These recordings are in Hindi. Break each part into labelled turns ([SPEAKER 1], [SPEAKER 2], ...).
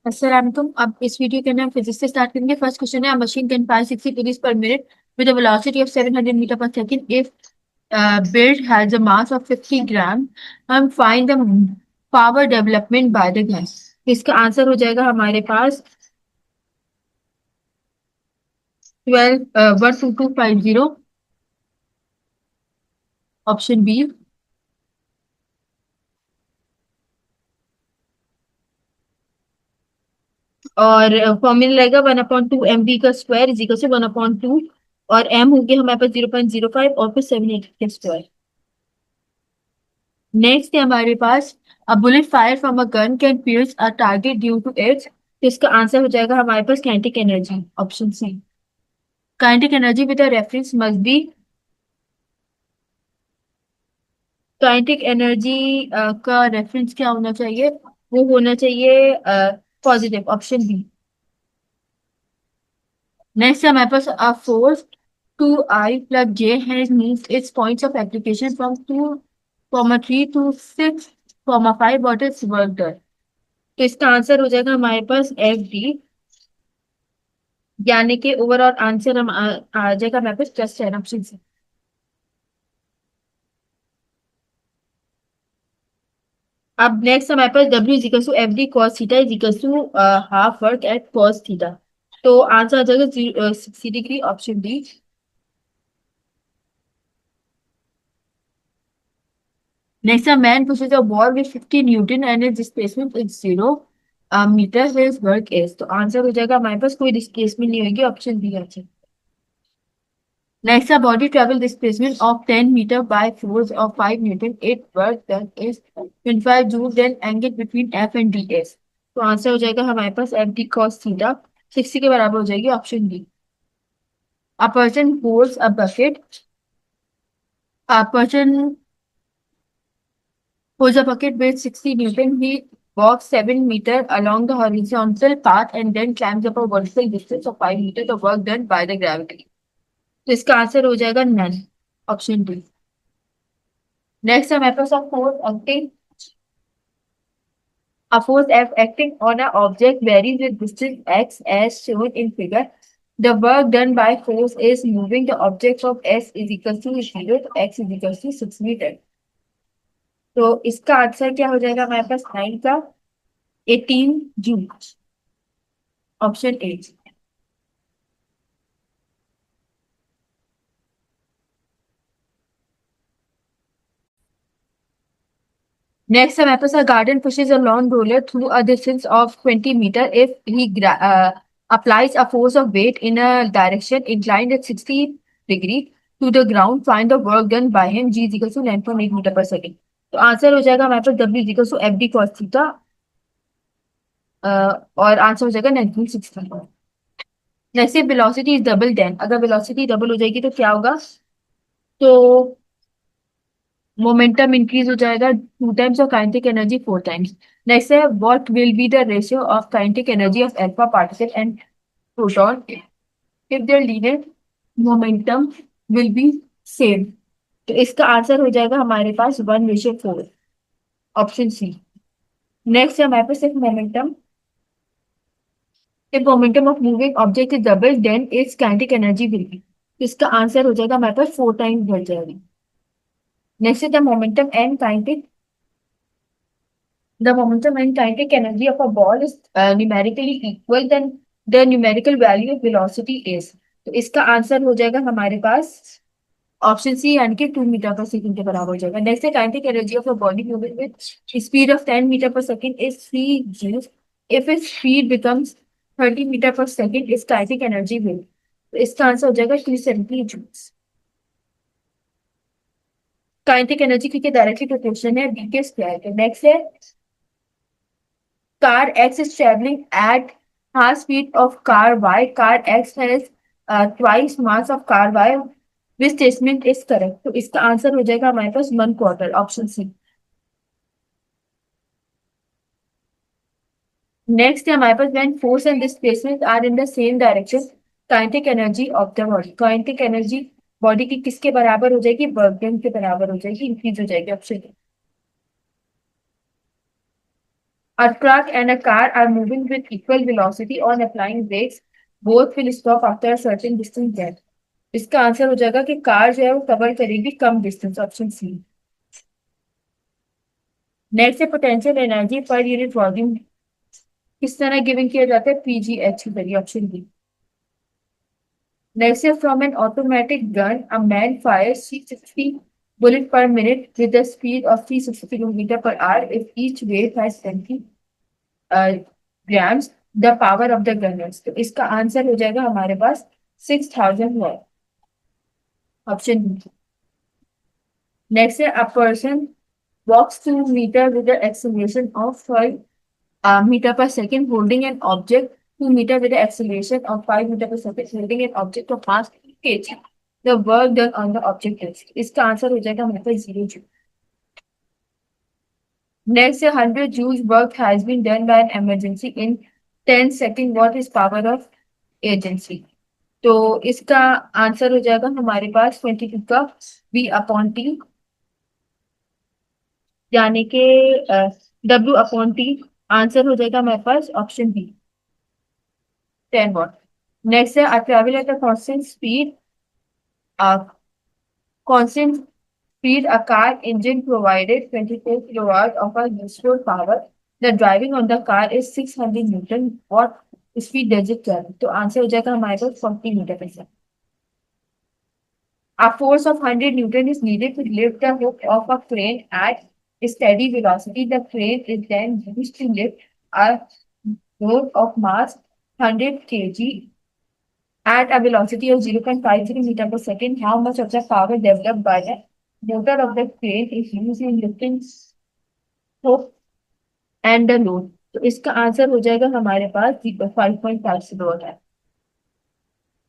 [SPEAKER 1] अस्सलाम। अब इस वीडियो के अंदर हम फिजिक्स से स्टार्ट करेंगे। फर्स्ट क्वेश्चन है, machine can pass 60 kilometre per minute with a velocity of 700 metre per second if build has a mass of 50 gram and find the power development by the gas। इसका आंसर हो जाएगा हमारे पास 12250, ऑप्शन बी। और फॉर्मूला रहेगा 1/2 mv का स्क्वायर इज इक्वल से 1/2, और m हो गया हमारे पास 0.05 और फिर 780 का स्क्वायर। नेक्स्ट है हमारे पास, a bullet fire from a gun can pierce a target due to its. तो इसका आंसर हो जाएगा हमारे पास kinetic energy, option C. Kinetic energy with reference must be, kinetic energy का रेफरेंस क्या होना चाहिए? वो होना चाहिए पॉजिटिव, ऑप्शन बी। नेक्स्ट है हमारे पास, a force 2I + J has moved its points of application from 2, 3 to 6, 5। what is work done? तो इसका आंसर हो जाएगा हमारे पास FD, यानी कि ओवरऑल आंसर हम आ जाएगा हमारे पास +10, ऑप्शन से। अब नेक्स्ट हमारे पास W = FD cos theta = half work at cos theta. तो आंसर आ जाएगा 60 degree, option D. Next, a man pushes a ball with 50 newton and its displacement is 0 metre, his work is। तो आंसर हो जाएगा हमारे पास कोई डिस्प्लेसमेंट नहीं होगी, option B answer. Next, a body travel displacement of 10 meter by force of 5 Newton. Its work done is 25 joule, then angle between F and DS। तो आंसर हो जाएगा हमारे पास FD cos थीटा 60 के बराबर हो जाएगी, option D. A person holds a bucket, a person holds a bucket with 60 Newton. He walks 7 meter along the horizontal path and then climbs up a vertical distance of 5 meter। The work done by the gravity। तो इसका आंसर हो जाएगा नन, ऑप्शन डी। नेक्स्ट हमारे पास force acting, a force F acting on an object varies with distance x as shown in figure। The work done by force is moving the object from S is equal to 0 to x is equal to 6 मीटर। तो इसका आंसर क्या हो जाएगा हमारे पास 9 का 18 जूल, ऑप्शन ए। नेक्स्ट हमारे पास, अ garden pushes a lawn roller through a distance of 20 meter if he applies a force of weight in a direction inclined at 60 degree to the ground। Find the work done by him। G is equal to 9.8 metre पर सेकेंड। तो आंसर हो जाएगा हमारे पास W is equal to FD cos theta, और आंसर हो जाएगा 1960। जैसे वेलोसिटी इज डबल, देन अगर वेलोसिटी डबल हो जाएगी तो क्या होगा? तो मोमेंटम इंक्रीज हो जाएगा 2 टाइम्स और काइनेटिक एनर्जी 4 टाइम्स। नेक्स्ट है, what will be the ratio of kinetic energy of alpha particle and proton if their linear momentum will be same. तो इसका आंसर हो जाएगा हमारे पास 1:4, ऑप्शन सी। नेक्स्ट है हमारे पास, एक momentum, if momentum of moving object is double then its kinetic energy will be। तो इसका आंसर हो जाएगा हमारे पास 4 टाइम्स बढ़ जाएगी। नेक्स्ट है the momentum and kinetic, the momentum and kinetic energy of a ball is numerically equal, then the numerical value of velocity is। तो इसका आंसर हो जाएगा हमारे पास ऑप्शन सी, यानी कि 2 मीटर पर सेकंड के बराबर हो जाएगा। नेक्स्ट है, kinetic energy of a body moving with speed of 10 metre per second is 3 joules। If its speed becomes 30 metre per second is kinetic energy will. तो इसका आंसर हो जाएगा 270 joules। काइनेटिक एनर्जी क्योंकि डायरेक्टली प्रोपोर्शनल है बी के स्क्वायर के। नेक्स्ट है, car X is traveling at half speed of car Y. Car X has twice mass of car Y. Which statement is correct? तो इसका आंसर हो जाएगा हमारे पास 1/4, ऑप्शन सी। नेक्स्ट है हमारे पास, when force and displacement are in the same direction, kinetic energy of the body। kinetic energy body की किसके बराबर हो जाएगी? वर्क डन के बराबर हो जाएगी, इंक्रीज हो जाएगी, option D. A truck and a car are moving with equal velocity on applying brakes. Both will stop after a certain distance then. इसका आंसर हो जाएगा कि कार जो है वो कवर करेगी कम डिस्टेंस, ऑप्शन सी। नेट से potential energy per unit volume किस तरह गिवन किया जाता है, पीजीएच के जरिए, option B. Next is from an automatic gun, a man fires 360 bullets per minute with a speed of 360 kilometer per hour. If each weight has 20 grams, the power of the gun is। तो इसका आंसर हो जाएगा हमारे पास 6000 वॉट, ऑप्शन बी। नेक्स्ट है, a person walks 2 meters with the acceleration of 5 meter per second, holding an object 2 meters with the acceleration of 5 meter per second, holding an object of mass kg. The work done on the object is। इसका आंसर हो जाएगा हमारे पास 0 joule. Next, 100 joules work has been done by an emergency in 10 seconds. What is power of agency? तो इसका आंसर हो जाएगा हमारे पास 22 का V अपॉन टी, यानी कि W अपॉन टी। आंसर हो जाएगा हमारे पास ऑप्शन बी, 10 वॉट। नेक्स्ट है, travel at a constant speed, a car engine provided 24 kilowatt of a useful power. The driving on the car is 600 Newton. What speed does it travel? तो आंसर हो जाएगा हमारे पास 40 metre per second. A force of 100 Newton is needed to lift the hook of a crane at a steady velocity. The crane is then used to lift a load of mass 100 kg at a velocity of 0.53 meter per second. How much of the power developed by the motor of the crane is used in lifting hook and the load? तो इसका आंसर हो जाएगा हमारे पास 5.5 से दो है।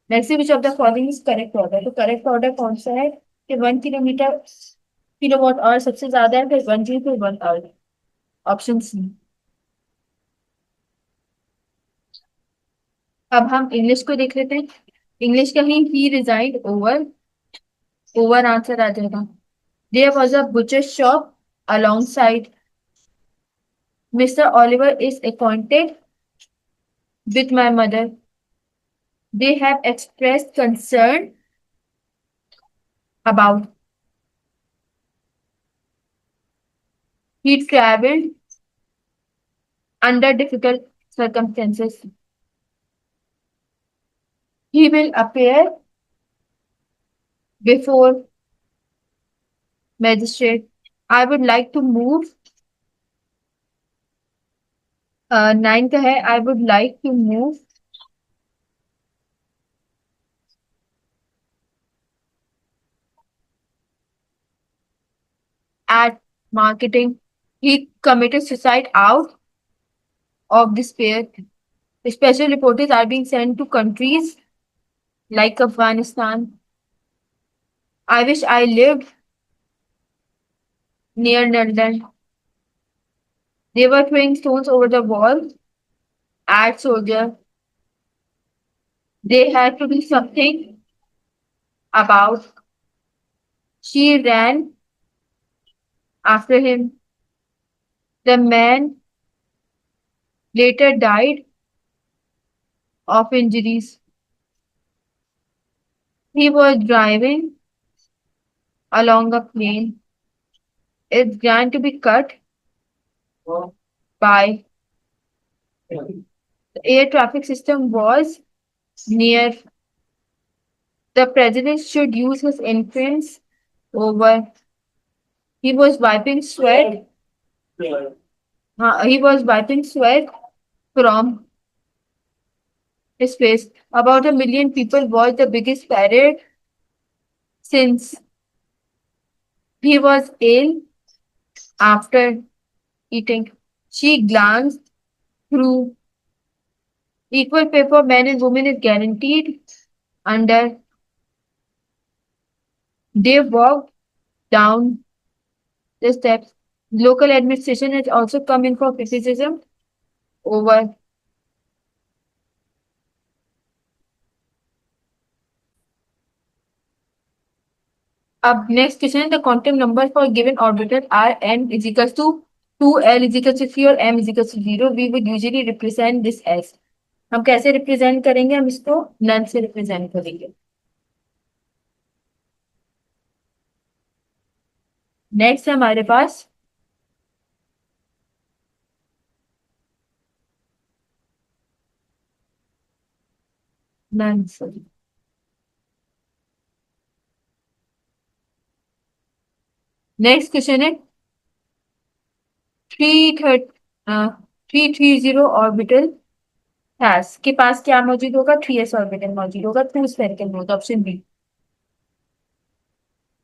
[SPEAKER 1] Next, which of the following is correct order? तो करेक्ट ऑर्डर कौन सा है कि 1 किलोवाट आवर सबसे ज्यादा है, फिर 1 जी, फिर 1 आवर, ऑप्शन सी। अब हम इंग्लिश को देख लेते हैं। इंग्लिश का ही रिजाइड ओवर, ओवर आंसर आ जाएगा। There was a butcher shop alongside. Mr. Oliver is acquainted with my mother. They have expressed concern about. He traveled under difficult circumstances. He will appear before magistrate. I would like to move. 9 का है, I would like to move at marketing. He committed suicide out of despair. Special reporters are being sent to countries like Afghanistan. I wish I lived near London. They were throwing stones over the wall at soldier. They had to do something about. She ran after him. The man later died of injuries. He was driving along a plane. It's going to be cut by. The air traffic system was near. The president should use his influence over. He was wiping sweat. He was wiping sweat from his face. About 1 million people watched the biggest parade since. He was ill after eating. She glanced through. Equal pay for men and women is guaranteed under. They walked down the steps. Local administration has also come in for criticism over. Up next question, the quantum number for given orbital r n is equals to 2l is equal to 3 और m is equal to 0, we would usually represent this as, हम कैसे रिप्रेजेंट करेंगे, हम इसको नन से रिप्रेजेंट करेंगे। नेक्स्ट है हमारे पास नन से। नेक्स्ट क्वेश्चन है 330 ऑर्बिटल हैश के पास क्या मौजूद होगा, 3s ऑर्बिटल मौजूद होगा two spherical mode, option B.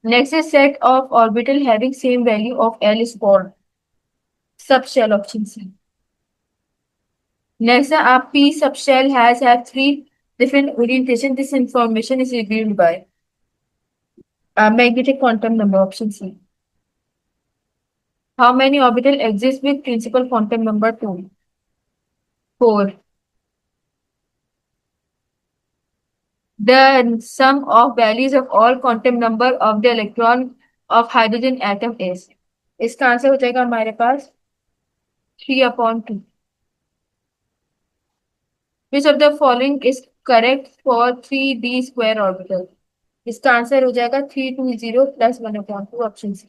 [SPEAKER 1] Next है set of orbital having same value of L is called subshell, option C. Next है आप P subshell has have three different orientation, this information is revealed by magnetic quantum number, option C. How many orbital exist with principal quantum number 2, 4। The sum of values of all quantum number of the electron of hydrogen atom is, इसका आंसर हो जाएगा हमारे पास 3/2। Which of the following is correct for 3d square orbital, इसका आंसर हो जाएगा 320 plus 1/2, option C.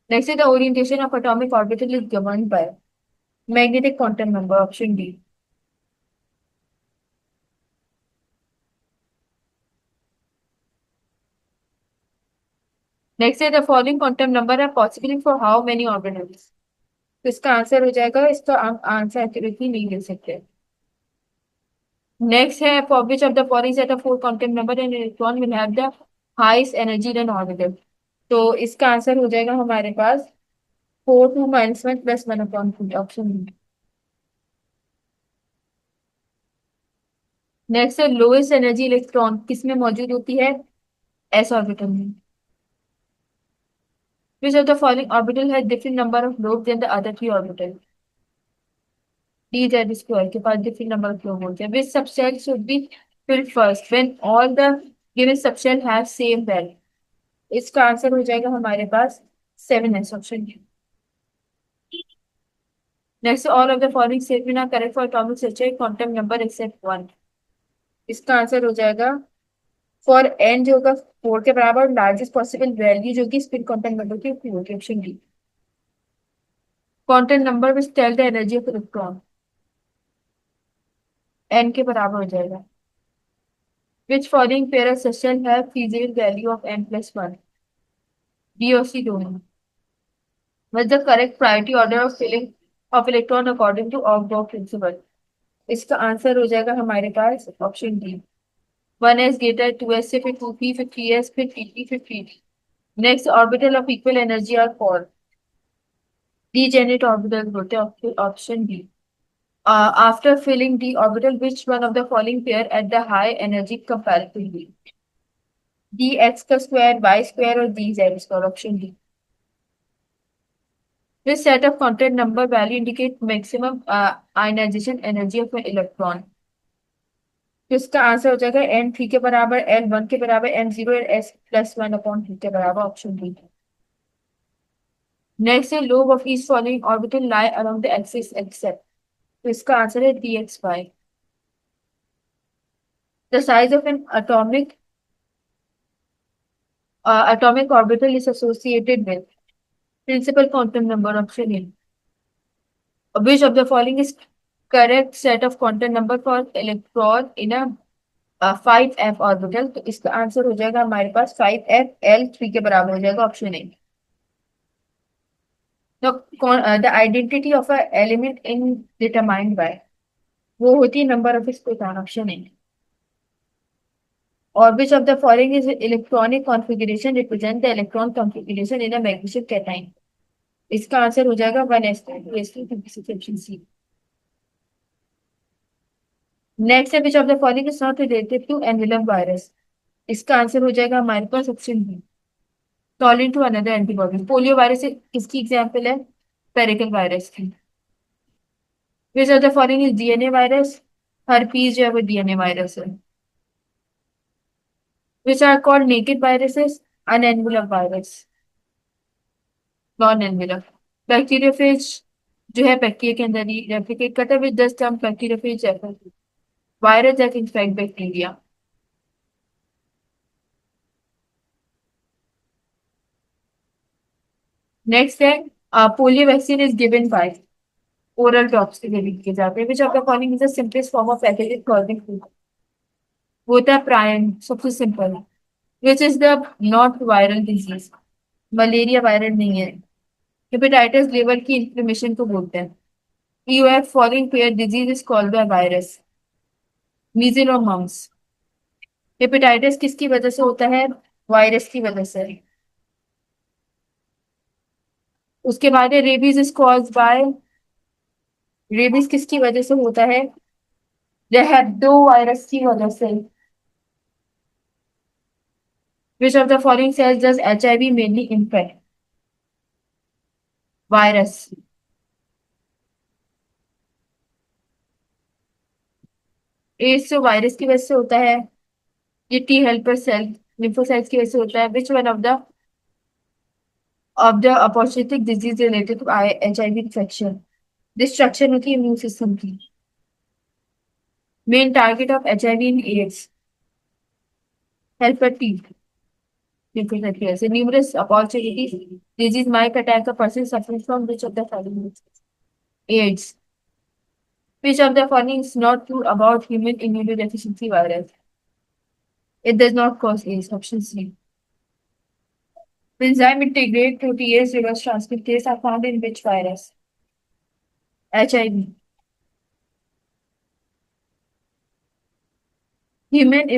[SPEAKER 1] Next is the orientation of atomic orbital is governed by magnetic quantum number, option D। Next is the following quantum number are possible for how many orbitals, तो इसका आंसर हो जाएगा, इसका आंसर एक्यूरेटली नहीं दे सकते। नेक्स्ट है for which of the following set of four quantum number and electron will have the highest energy than orbital, तो इसका आंसर हो जाएगा हमारे पास 4 2 - 1 + 1/2, ऑप्शन बी। नेक्स्ट है लोएस्ट एनर्जी इलेक्ट्रॉन किस में मौजूद होती है, एस ऑर्बिटल में। Which of the following orbital has different number of lobe than the other three orbital, D Z square के पास डिफरेंट नंबर ऑफ लोब होते हैं। Which subshell should be filled first when all the given subshell have same value, इसका आंसर हो जाएगा हमारे पास 7s, option D. Next all of the following statement are correct for atomic structure quantum number except 1, इसका आंसर हो जाएगा फॉर एन जो होगा 4 के बराबर लार्जेस्ट पॉसिबल वैल्यू जो कि स्पिन क्वांटम नंबर की होगी, option D. Quantum number which tell the energy of electron, N के बराबर हो जाएगा। Which following pair of session have physical value of n+1, B और सी दोनों। What the correct priority order of filling of electron according to of principle, इसका आंसर हो जाएगा हमारे पास option D. 1s greater 2s से फिर 2p फिर 3s फिर 3p फिर 3d। Next orbital of equal energy are called degenerate orbital होते हैं, option D. After filling the orbital, which one of the following pair at the high energy comparatively, dx का स्क्वायर y स्क्वायर और dz square, option D. This set of content number value indicate maximum ionization energy of an electron, तो इसका आंसर हो जाएगा n3 के बराबर, n1 के बराबर, n0 और s+1/3 के बराबर, ऑप्शन डी। नेक्स्ट है lobe of each following orbital lie along the axis except, तो इसका आंसर है dxy। The size of an atomic orbital is associated with principal quantum number, option A। Which of the following is correct set of quantum number for electron in a 5f orbital, तो इसका आंसर हो जाएगा हमारे पास 5f L3 के बराबर हो जाएगा, option A. The identity of a element in determined by, वो होती है नंबर ऑफ इस प्रोटॉन, ऑप्शन ए। और which of the following is electronic configuration represent the electron configuration in a magnesium cation, इसका आंसर हो जाएगा 1s2 2s2 option C. Next है which of the following is not related to envelope virus, इसका आंसर हो जाएगा हमारे पास option B tolerant to another antibody. Polio virus किसकी एग्जांपल है, पेरिकल वायरस की। Which of the following is DNA virus, herpes जो है वो डीएनए वायरस है। Which are called naked viruses, unenvelope virus. Non envelope. Bacteriophage जो है बैक्टीरिया के अंदर ही रेप्लिकेट करता है with the term bacteriophage. Virus that infect bacteria. Next है polio vaccine is given by oral drops के जरिए दिए जाते हैं which of the following is the simplest form of packages forwarding food. वो होता है प्रायन, सबसे simple. Which is the not viral disease. Malaria viral नहीं है। हेपेटाइटिस लिवर की इन्फ्लेमेशन को बोलते हैं। You have following pair disease is called by virus. Measles और मम्स। हेपेटाइटिस किसकी वजह से होता है? वायरस की वजह से। उसके बाद है rabies is caused by. Rabies किसकी वजह से होता है? रेबडो वायरस की वजह से। Which of the following cells does HIV mainly infect? Virus. AIDS जो वायरस की वजह से होता है, ये टी हेल्पर सेल लिम्फोसाइट्स की वजह से होता है। Which one of the opportunistic disease related to HIV infection? Destruction होती है इम्यून सिस्टम की। Main target of HIV in AIDS? Helper T lymphocyte की वजह से। Numerous opportunities disease might attack a person suffering from which of the following? AIDS. Which of the following is not true about human immunodeficiency virus? It does not cause AIDS. Option C. Enzyme integrate protease reverse transcriptase are found in which virus? HIV. Human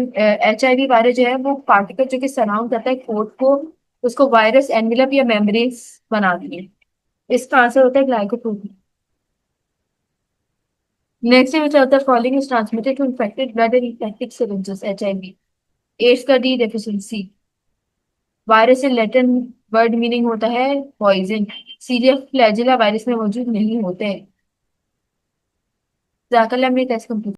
[SPEAKER 1] HIV virus जो है वो पार्टिकल जो कि सराउंड करता है कोट को, उसको वायरस एनवेलप या मेम्ब्रेन्स बनाती है। इसका आंसर होता है glycoprotein. Next which of the following is transmitted to infected blood and infected syringes? HIV। AIDS का डी डेफिशिएंसी। वायरस से लैटिन वर्ड मीनिंग होता है पॉइजन। सीरियस फ्लैजिला वायरस में मौजूद नहीं होते। जाकर हमने टेस्ट कंप्लीट